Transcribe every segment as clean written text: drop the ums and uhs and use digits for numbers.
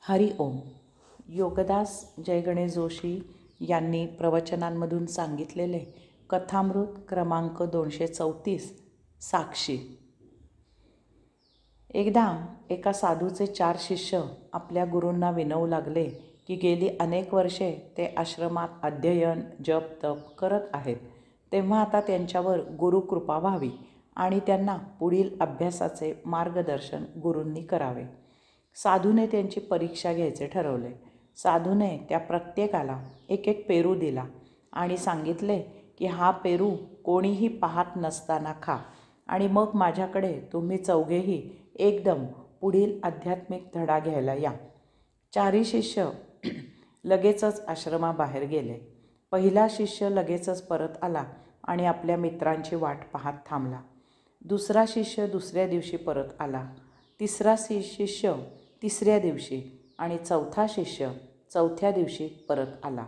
हरि ओम. योगदास जय गणेश जोशी यांनी प्रवचनांमधून सांगितलेले कथामृत क्रमांक 234 साक्षी. एकदा एका साधूचे 4 शिष्य आपल्या गुरूंना विनवू लागले की गेली अनेक वर्षे ते आश्रमात अध्ययन जप तप करत आहेत, तेव्हा आता त्यांच्यावर गुरुकृपा व्हावी आणि त्यांना पुढील अभ्यासाचे मार्गदर्शन गुरूंनी करावे. साधूने त्यांची परीक्षा घ्यायचे ठरवले. साधूने त्या प्रत्येकाला एक एक पेरू दिला आणि सांगितले की हा पेरू कोणीही पाहत नसताना खा आणि मग माझ्याकडे तुम्ही चौघेही एकदम पुढील आध्यात्मिक धडा घ्यायला या. 4ही शिष्य लगेचच आश्रमाबाहेर गेले. पहिला शिष्य लगेचच परत आला आणि आपल्या मित्रांची वाट पाहत थांबला. दुसरा शिष्य दुसऱ्या दिवशी परत आला. तिसरा शिष्य तिसऱ्या दिवशी आणि चौथा शिष्य चौथ्या दिवशी परत आला.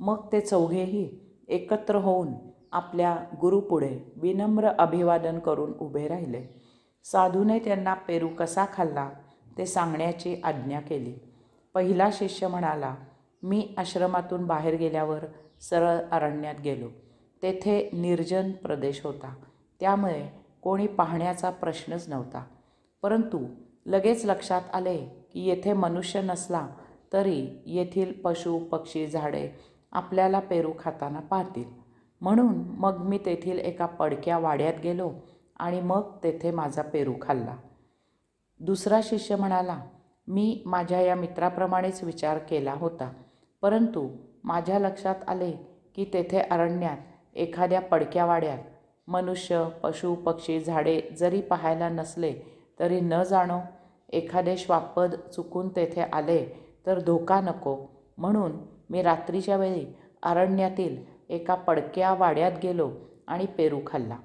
मग ते चौघेही एकत्र होऊन आपल्या गुरुपुढे विनम्र अभिवादन करून उभे राहिले. साधूने त्यांना पेरू कसा खाल्ला ते सांगण्याची आज्ञा केली. पहिला शिष्य म्हणाला, मी आश्रमातून बाहेर गेल्यावर सरळ अरण्यात गेलो. तेथे निर्जन प्रदेश होता, त्यामुळे कोणी पाहण्याचा प्रश्नच नव्हता. परंतु लगेच लक्षात आले की येथे मनुष्य नसला तरी येथील पशु पक्षी झाडे आपल्याला पेरू खाताना पाहतील. म्हणून मग मी तेथील एका पडक्या वाड्यात गेलो आणि मग तेथे माझा पेरू खाल्ला. दुसरा शिष्य म्हणाला, मी माझ्या या मित्राप्रमाणेच विचार केला होता, परंतु माझ्या लक्षात आले की तेथे अरण्यात एखाद्या पडक्या वाड्यात मनुष्य पशु पक्षी झाडे जरी पाहायला नसले तरी न जाणो एखादे श्वापद चुकून तेथे आले तर धोका नको, म्हणून मी रात्रीच्या वेळी अरण्यातील एका पडक्या वाड्यात गेलो आणि पेरू खाल्ला.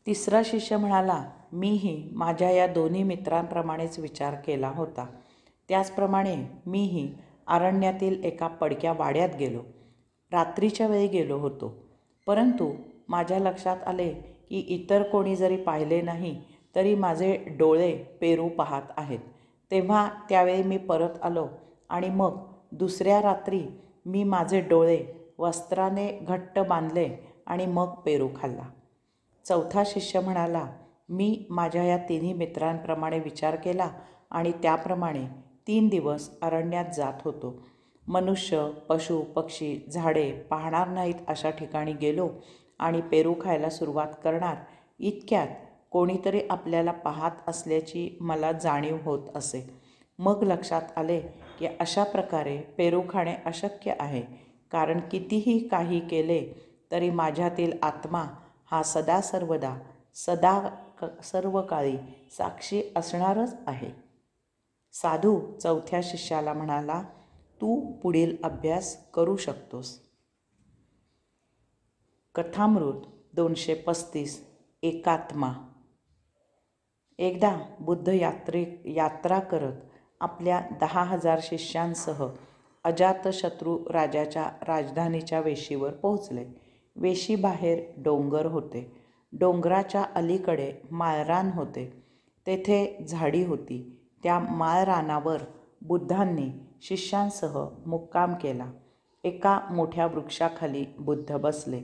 तिसरा शिष्य म्हणाला, मीही माझ्या या दोन्ही मित्रांप्रमाणेच विचार केला होता. त्याचप्रमाणे मीही अरण्यातील एका पडक्या वाड्यात गेलो. रात्रीच्या वेळी गेलो होतो, परंतु माझ्या लक्षात आले की इतर कोणी जरी पाहिले नाही तरी माझे डोळे पेरू पाहत आहेत. तेव्हा त्यावेळी मी परत आलो आणि मग दुसऱ्या रात्री मी माझे डोळे वस्त्राने घट्ट बांधले आणि मग पेरू खाल्ला. चौथा शिष्य म्हणाला, मी माझ्या या तिन्ही मित्रांप्रमाणे विचार केला आणि त्याप्रमाणे 3 दिवस अरण्यात जात होतो. मनुष्य पशु पक्षी झाडे पाहणार नाहीत अशा ठिकाणी गेलो आणि पेरू खायला सुरुवात करणार इतक्यात कोणीतरी आपल्याला पाहत असल्याची मला जाणीव होत असे. मग लक्षात आले की अशा प्रकारे पेरू खाणे अशक्य आहे, कारण कितीही काही केले तरी माझ्यातील आत्मा हा सदा सर्वदा सर्व काळी साक्षी असणारच आहे. साधू चौथ्या शिष्याला म्हणाला, तू पुढील अभ्यास करू शकतोस. कथामृत 235 एकात्मा. एकदा बुद्ध यात्रा करत आपल्या 10,000 शिष्यांसह अजातशत्रू राजाच्या राजधानीच्या वेशीवर पोहोचले. वेशीबाहेर डोंगर होते. डोंगराच्या अलीकडे माळरान होते. तेथे झाडी होती. त्या माळरानावर बुद्धांनी शिष्यांसह मुक्काम केला. एका मोठ्या वृक्षाखाली बुद्ध बसले.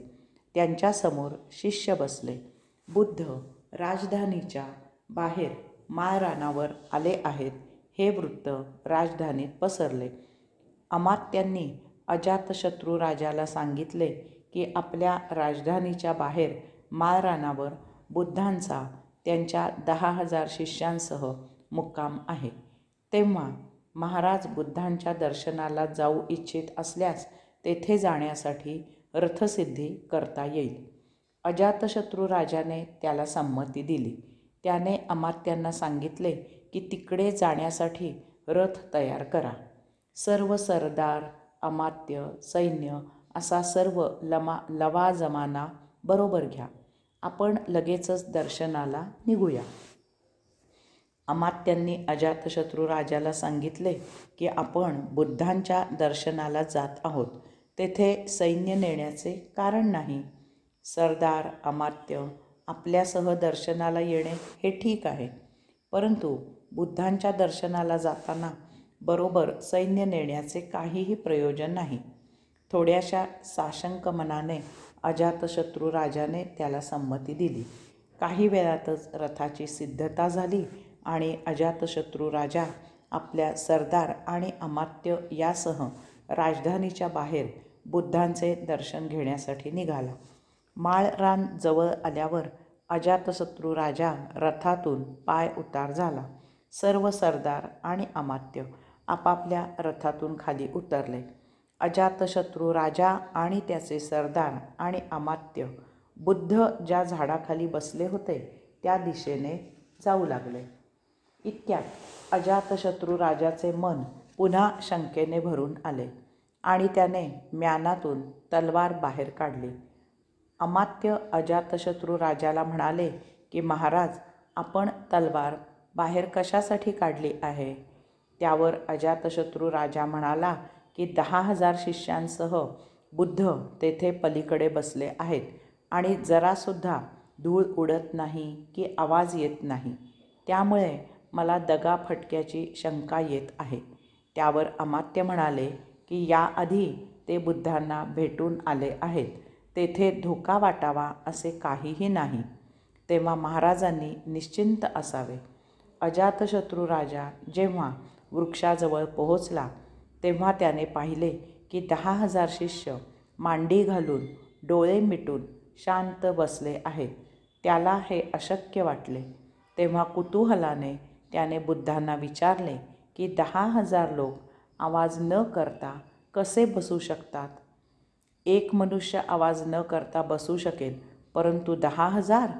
त्यांच्यासमोर शिष्य बसले. बुद्ध राजधानीच्या बाहेर माळरानावर आले आहेत हे वृत्त राजधानीत पसरले. अमात्यांनी अजातशत्रू राजाला सांगितले की आपल्या राजधानीच्या बाहेर माळरानावर बुद्धांचा त्यांच्या 10,000 शिष्यांसह मुक्काम आहे. तेव्हा महाराज बुद्धांच्या दर्शनाला जाऊ इच्छित असल्यास तेथे जाण्यासाठी रथसिद्धी करता येईल. अजातशत्रू राजाने त्याला संमती दिली. त्याने अमात्यांना सांगितले की तिकडे जाण्यासाठी रथ तयार करा. सर्व सरदार अमात्य सैन्य असा सर्व लवाजमाना बरोबर घ्या. आपण लगेचच दर्शनाला निघूया. अमात्यांनी अजातशत्रू राजाला सांगितले की आपण बुद्धांच्या दर्शनाला जात आहोत, तेथे सैन्य नेण्याचे कारण नाही. सरदार अमात्य आपल्यासह दर्शनाला येणे हे ठीक आहे, परंतु बुद्धांच्या दर्शनाला जाताना बरोबर सैन्य नेण्याचे काहीही प्रयोजन नाही. थोड्याशा साशंक मनाने अजातशत्रू राजाने त्याला संमती दिली. काही वेळातच रथाची सिद्धता झाली आणि अजातशत्रू राजा आपल्या सरदार आणि अमात्य यासह राजधानीच्या बाहेर बुद्धांचे दर्शन घेण्यासाठी निघाला. माळरान जवळ आल्यावर अजातशत्रू राजा रथातून पाय उतार झाला. सर्व सरदार आणि अमात्य आपापल्या रथातून खाली उतरले. अजातशत्रू राजा आणि त्याचे सरदार आणि अमात्य बुद्ध ज्या झाडाखाली बसले होते त्या दिशेने जाऊ लागले. इतक्यात अजातशत्रू राजाचे मन पुन्हा शंकेने भरून आले आणि त्याने म्यानातून तलवार बाहेर काढली. अमात्य अजातशत्रू राजाला म्हणाले की महाराज, आपण तलवार बाहेर कशासाठी काढली आहे? त्यावर अजातशत्रू राजा म्हणाला की 10,000 शिष्यांसह बुद्ध तेथे पलीकडे बसले आहेत आणि जरासुद्धा धूळ उडत नाही की आवाज येत नाही, त्यामुळे मला दगाफटक्याची शंका येत आहे. त्यावर अमात्य म्हणाले की याआधी ते बुद्धांना भेटून आले आहेत, तेथे धोका वाटावा असे काहीही नाही, तेव्हा महाराजांनी निश्चिंत असावे. अजातशत्रू राजा जेव्हा वृक्षाजवळ पोहोचला तेव्हा त्याने पाहिले की 10,000 शिष्य मांडी घालून डोळे मिटून शांत बसले आहेत. त्याला हे अशक्य वाटले. तेव्हा कुतूहलाने त्याने बुद्धांना विचारले की 10,000 लोक आवाज न करता कसे बसू शकतात? एक मनुष्य आवाज न करता बसू शकेल, परंतु 10,000?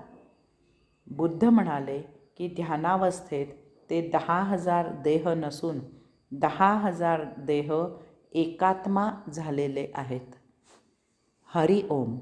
बुद्ध म्हणाले की ध्यानावस्थेत ते 10,000 देह नसून 10,000 देह एकात्मा झालेले आहेत. हरि ओम.